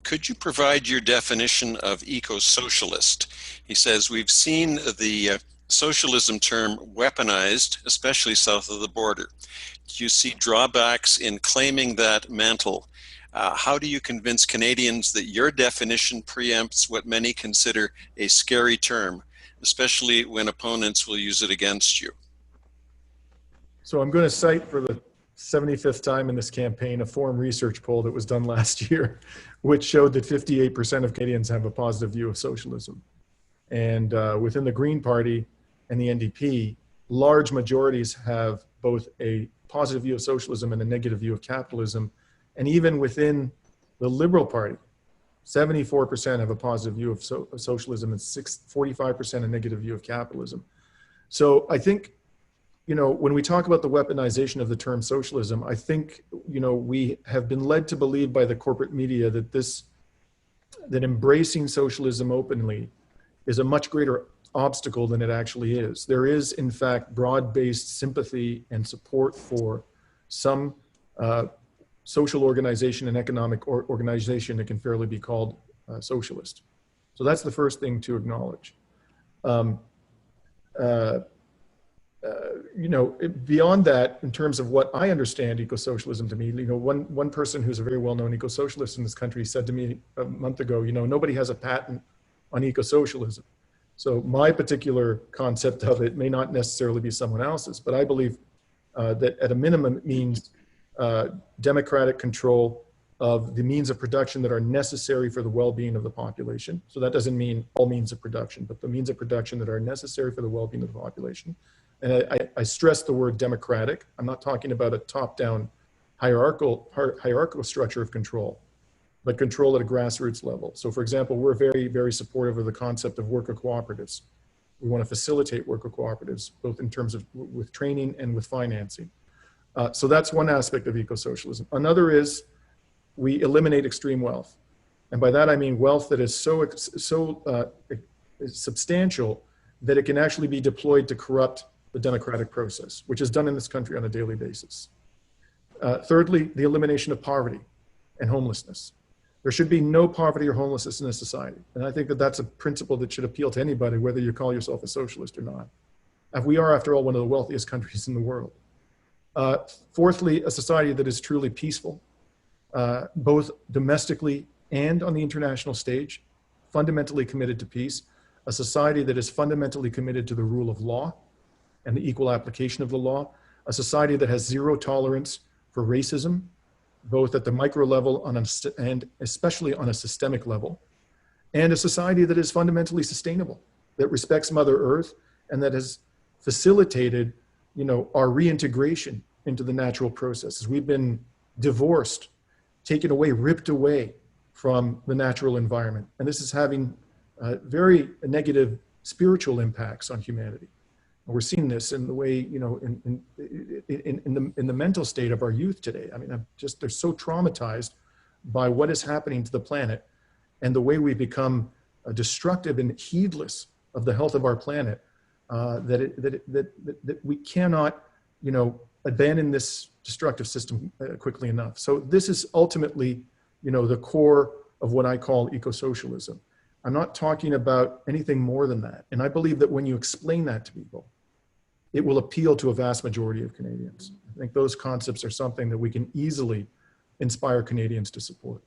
could you provide your definition of eco-socialist? He says, we've seen the socialism term weaponized, especially south of the border. Do you see drawbacks in claiming that mantle? How do you convince Canadians that your definition preempts what many consider a scary term, especially when opponents will use it against you? So I'm going to cite for the 75th time in this campaign a Forum research poll that was done last year, which showed that 58% of Canadians have a positive view of socialism. And within the Green Party and the NDP, large majorities have both a positive view of socialism and a negative view of capitalism. And even within the Liberal Party, 74% have a positive view of socialism and 45% a negative view of capitalism. So I think, you know, when we talk about the weaponization of the term socialism, I think, you know, we have been led to believe by the corporate media that that embracing socialism openly is a much greater obstacle than it actually is. There is, in fact, broad-based sympathy and support for some social organization and economic organization that can fairly be called socialist. So that's the first thing to acknowledge. You know, beyond that, in terms of what I understand eco-socialism to me, you know, one person who's a very well-known eco-socialist in this country said to me a month ago, you know, nobody has a patent on eco-socialism. So my particular concept of it may not necessarily be someone else's, but I believe that at a minimum it means democratic control of the means of production that are necessary for the well-being of the population. So that doesn't mean all means of production, but the means of production that are necessary for the well-being of the population. And I stress the word democratic. I'm not talking about a top-down hierarchical structure of control, but control at a grassroots level. So for example, we're very, very supportive of the concept of worker cooperatives. We want to facilitate worker cooperatives, both in terms of with training and with financing. So that's one aspect of eco-socialism. Another is we eliminate extreme wealth. And by that I mean wealth that is so substantial that it can actually be deployed to corrupt the democratic process, which is done in this country on a daily basis. Thirdly, the elimination of poverty and homelessness. There should be no poverty or homelessness in this society. And I think that that's a principle that should appeal to anybody, whether you call yourself a socialist or not. We are, after all, one of the wealthiest countries in the world. Fourthly, a society that is truly peaceful, both domestically and on the international stage, fundamentally committed to peace. A society that is fundamentally committed to the rule of law and the equal application of the law. A society that has zero tolerance for racism, both at the micro level and especially on a systemic level. And a society that is fundamentally sustainable, that respects Mother Earth and that has facilitated, you know, our reintegration into the natural processes. We've been divorced, taken away, ripped away from the natural environment. And this is having very negative spiritual impacts on humanity. And we're seeing this in the way, you know, in the mental state of our youth today. I mean, they're so traumatized by what is happening to the planet and the way we become destructive and heedless of the health of our planet, that we cannot, you know, abandon this destructive system quickly enough. So this is ultimately, you know, the core of what I call eco-socialism. I'm not talking about anything more than that. And I believe that when you explain that to people, it will appeal to a vast majority of Canadians. I think those concepts are something that we can easily inspire Canadians to support.